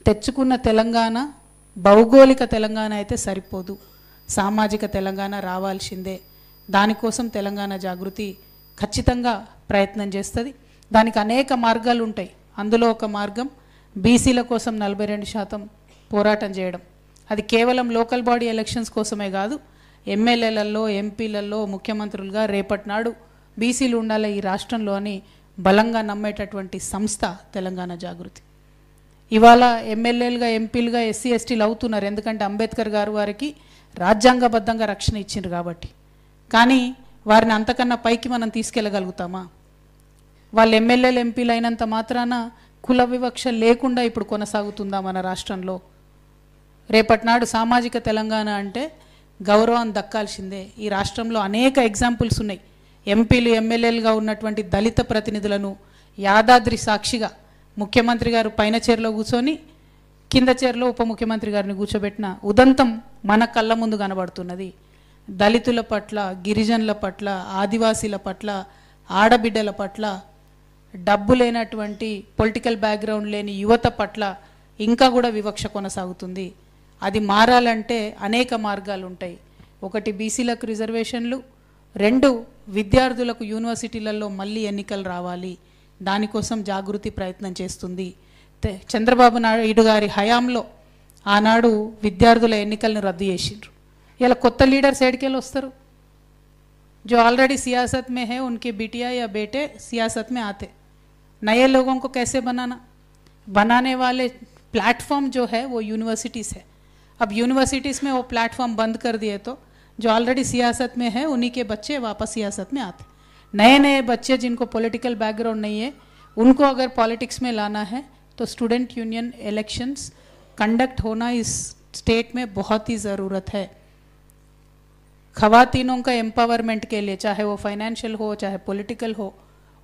తెచ్చుకున్న తెలంగాణ భౌగోళిక తెలంగాణ అయితే సరిపోదు, సామాజిక తెలంగాణ రావాల్సిందే. దానికోసం తెలంగాణ జాగృతి ఖచ్చితంగా ప్రయత్నం చేస్తుంది. దానికి అనేక మార్గాలు ఉంటాయి. అందులో ఒక మార్గం బీసీల కోసం 42% పోరాటం చేయడం. అది కేవలం లోకల్ బాడీ ఎలక్షన్స్ కోసమే కాదు, ఎమ్మెల్యేలలో ఎంపీలలో ముఖ్యమంత్రులుగా రేపటి నాడు బీసీలు ఉండాలి ఈ రాష్ట్రంలో అని బలంగా నమ్మేటటువంటి సంస్థ తెలంగాణ జాగృతి. ఇవాళ ఎమ్మెల్యేలుగా ఎంపీలుగా ఎస్సీ ఎస్టీలు అవుతున్నారు, ఎందుకంటే అంబేద్కర్ గారు వారికి రాజ్యాంగబద్ధంగా రక్షణ ఇచ్చిండ్రు కాబట్టి. కానీ వారిని అంతకన్నా పైకి మనం తీసుకెళ్ళగలుగుతామా? వాళ్ళు ఎమ్మెల్యేలు ఎంపీలు అయినంత మాత్రాన కుల వివక్ష లేకుండా ఇప్పుడు కొనసాగుతుందా మన రాష్ట్రంలో? రేపటి నాడు సామాజిక తెలంగాణ అంటే గౌరవం దక్కాల్సిందే. ఈ రాష్ట్రంలో అనేక ఎగ్జాంపుల్స్ ఉన్నాయి. ఎంపీలు ఎమ్మెల్యేలుగా ఉన్నటువంటి దళిత ప్రతినిధులను యాదాద్రి సాక్షిగా ముఖ్యమంత్రి గారు పైన చైర్లో కూర్చొని కింద చైర్లో ఉప ముఖ్యమంత్రి గారిని కూర్చోబెట్టిన ఉదంతం మన కళ్ళ ముందు కనబడుతున్నది. దళితుల పట్ల, గిరిజనుల పట్ల, ఆదివాసీల పట్ల, ఆడబిడ్డల పట్ల, డబ్బు లేనటువంటి పొలిటికల్ బ్యాక్గ్రౌండ్ లేని యువత పట్ల ఇంకా కూడా వివక్ష కొనసాగుతుంది. అది మారాలంటే అనేక మార్గాలు ఉంటాయి. ఒకటి బీసీలకు రిజర్వేషన్లు, 2 విద్యార్థులకు యూనివర్సిటీలలో మళ్ళీ ఎన్నికలు రావాలి. దానికోసం జాగృతి ప్రయత్నం చేస్తుంది. చంద్రబాబు నాయుడు గారి హయాంలో ఆనాడు విద్యార్థుల ఎన్నికలను రద్దు చేసిండ్రు. ఇలా కొత్త లీడర్స్ ఎడికెళ్ళి వస్తారు? जो ऑलरेडी सियासत में है उनके बिटिया या बेटे सियासत में आते, नए लोगों को कैसे बनाने वाले प्लेटफॉर्म जो है वो यूनिवर्सिटीज़ है. अब यूनिवर्सिटीज़ में वो प्लेटफॉर्म बंद कर दिए तो जो ऑलरेडी सियासत में है उन्हीं के बच्चे वापस सियासत में आते. नए नए बच्चे जिनको पॉलिटिकल बैकग्राउंड नहीं है उनको अगर पॉलिटिक्स में लाना है तो स्टूडेंट यूनियन इलेक्शंस कंडक्ट होना इस स्टेट में बहुत ही ज़रूरत है. ख़वातीनों का एम्पावरमेंट के लिए, चाहे वो फाइनेंशियल हो चाहे पॉलिटिकल हो,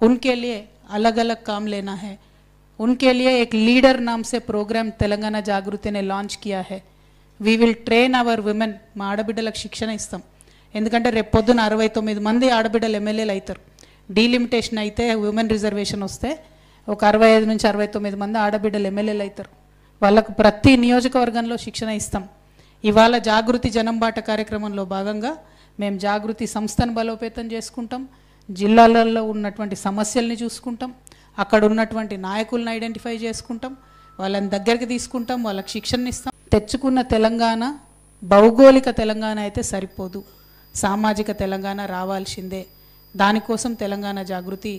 उनके लिए अलग अलग काम लेना है. उनके लिए एक लीडर नाम से प्रोग्राम तेलंगाना जागृति ने लॉन्च किया है. We will train our women. మా ఆడబిడ్డలకు శిక్షణ ఇస్తాం. ఎందుకంటే రేపు పొద్దున 69 మంది ఆడబిడ్డలు ఎమ్మెల్యేలు అవుతారు. డీలిమిటేషన్ అయితే ఉమెన్ రిజర్వేషన్ వస్తే ఒక 65 నుంచి 69 మంది ఆడబిడ్డలు ఎమ్మెల్యేలు అవుతారు. వాళ్ళకు ప్రతి నియోజకవర్గంలో శిక్షణ ఇస్తాం. ఇవాళ జాగృతి జనంబాట కార్యక్రమంలో భాగంగా మేము జాగృతి సంస్థను బలోపేతం చేసుకుంటాం. జిల్లాలలో ఉన్నటువంటి సమస్యల్ని చూసుకుంటాం. అక్కడ ఉన్నటువంటి నాయకులను ఐడెంటిఫై చేసుకుంటాం. వాళ్ళని దగ్గరికి తీసుకుంటాం. వాళ్ళకి శిక్షణ ఇస్తాం. తెచ్చుకున్న తెలంగాణ భౌగోళిక తెలంగాణ అయితే సరిపోదు, సామాజిక తెలంగాణ రావాల్సిందే. దానికోసం తెలంగాణ జాగృతి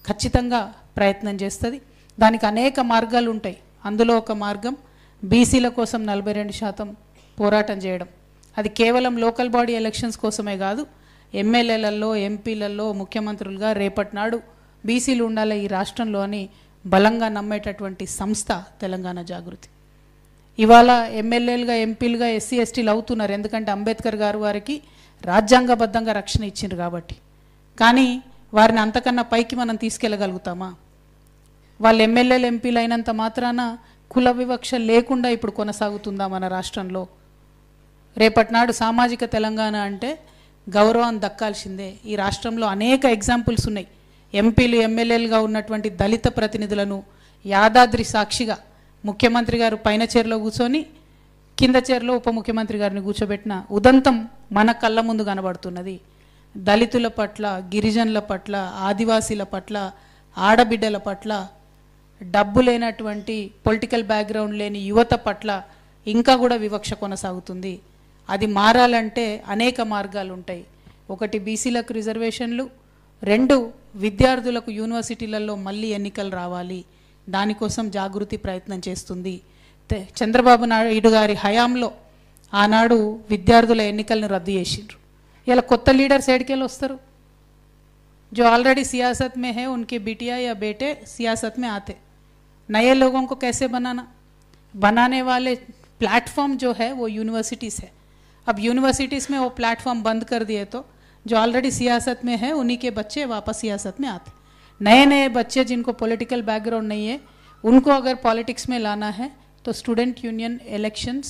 ఖచ్చితంగా ప్రయత్నం చేస్తుంది. దానికి అనేక మార్గాలు ఉంటాయి. అందులో ఒక మార్గం బీసీల కోసం 42% పోరాటం చేయడం. అది కేవలం లోకల్ బాడీ ఎలక్షన్స్ కోసమే కాదు, ఎమ్మెల్యేలలో ఎంపీలలో ముఖ్యమంత్రులుగా రేపటి నాడు బీసీలు ఉండాలి ఈ రాష్ట్రంలో అని బలంగా నమ్మేటటువంటి సంస్థ తెలంగాణ జాగృతి. ఇవాళ ఎమ్మెల్యేలుగా ఎంపీలుగా ఎస్సీ ఎస్టీలు అవుతున్నారు, ఎందుకంటే అంబేద్కర్ గారు వారికి రాజ్యాంగబద్ధంగా రక్షణ ఇచ్చిండ్రు కాబట్టి. కానీ వారిని అంతకన్నా పైకి మనం తీసుకెళ్ళగలుగుతామా? వాళ్ళు ఎమ్మెల్యేలు ఎంపీలు అయినంత మాత్రాన కుల వివక్ష లేకుండా ఇప్పుడు కొనసాగుతుందా మన రాష్ట్రంలో? రేపటి నాడు సామాజిక తెలంగాణ అంటే గౌరవం దక్కాల్సిందే. ఈ రాష్ట్రంలో అనేక ఎగ్జాంపుల్స్ ఉన్నాయి. ఎంపీలు ఎమ్మెల్యేలుగా ఉన్నటువంటి దళిత ప్రతినిధులను యాదాద్రి సాక్షిగా ముఖ్యమంత్రి గారు పైన చైర్లో కూర్చొని కింద చైర్లో ఉప ముఖ్యమంత్రి గారిని కూర్చోబెట్టిన ఉదంతం మన కళ్ళ ముందు కనబడుతున్నది. దళితుల పట్ల, గిరిజనుల పట్ల, ఆదివాసీల పట్ల, ఆడబిడ్డల పట్ల, డబ్బు లేనటువంటి పొలిటికల్ బ్యాక్గ్రౌండ్ లేని యువత పట్ల ఇంకా కూడా వివక్ష కొనసాగుతుంది. అది మారాలంటే అనేక మార్గాలు ఉంటాయి. ఒకటి బీసీలకు రిజర్వేషన్లు, 2 విద్యార్థులకు యూనివర్సిటీలలో మళ్ళీ ఎన్నికలు రావాలి. దానికోసం జాగృతి ప్రయత్నం చేస్తుంది. చంద్రబాబు నాయుడు గారి హయాంలో ఆనాడు విద్యార్థుల ఎన్నికలను రద్దు చేసిండ్రు. ఇలా కొత్త లీడర్స్ ఎడికెళ్ళి వస్తారు? जो ऑलरेडी सियासत में है उनके बिटिया या बेटे सियासत में आते, नए लोगों को कैसे बनाने वाले प्लेटफॉर्म जो है वो यूनिवर्सिटीज़ है. अब यूनिवर्सिटीज़ में वो प्लेटफॉर्म बंद कर दिए तो जो ऑलरेडी सियासत में है उन्हीं के बच्चे वापस सियासत में आते. नए नए बच्चे जिनको पॉलिटिकल बैकग्राउंड नहीं है उनको अगर पॉलिटिक्स में लाना है तो स्टूडेंट यूनियन इलेक्शंस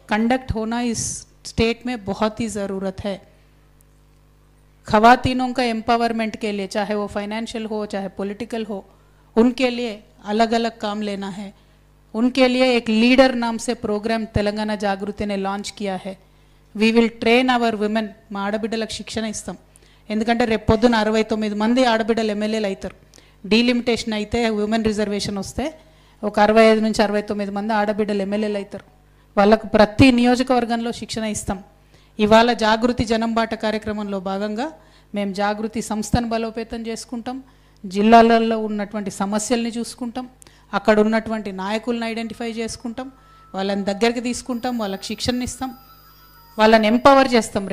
कंडक्ट होना इस स्टेट में बहुत ही ज़रूरत है. ख़वातीनों का एम्पावरमेंट के लिए, चाहे वो फाइनेंशियल हो चाहे पॉलिटिकल हो, उनके लिए अलग अलग काम लेना है. उनके लिए एक लीडर नाम से प्रोग्राम तेलंगाना जागृति ने लॉन्च किया है. We will train our women. మా ఆడబిడ్డలకు శిక్షణ ఇస్తాం. ఎందుకంటే రేపు పొద్దున 69 మంది ఆడబిడ్డలు ఎమ్మెల్యేలు అవుతారు. డీలిమిటేషన్ అయితే ఉమెన్ రిజర్వేషన్ వస్తే ఒక 65 నుంచి 69 మంది ఆడబిడ్డలు ఎమ్మెల్యేలు అవుతారు. వాళ్ళకు ప్రతి నియోజకవర్గంలో శిక్షణ ఇస్తాం. ఇవాళ జాగృతి జనంబాట కార్యక్రమంలో భాగంగా మేము జాగృతి సంస్థను బలోపేతం చేసుకుంటాం. జిల్లాలలో ఉన్నటువంటి సమస్యల్ని చూసుకుంటాం. అక్కడ ఉన్నటువంటి నాయకులను ఐడెంటిఫై చేసుకుంటాం. వాళ్ళని దగ్గరికి తీసుకుంటాం. వాళ్ళకి శిక్షణ ఇస్తాం. వాళ్ళని ఎంపవర్ చేస్తాం.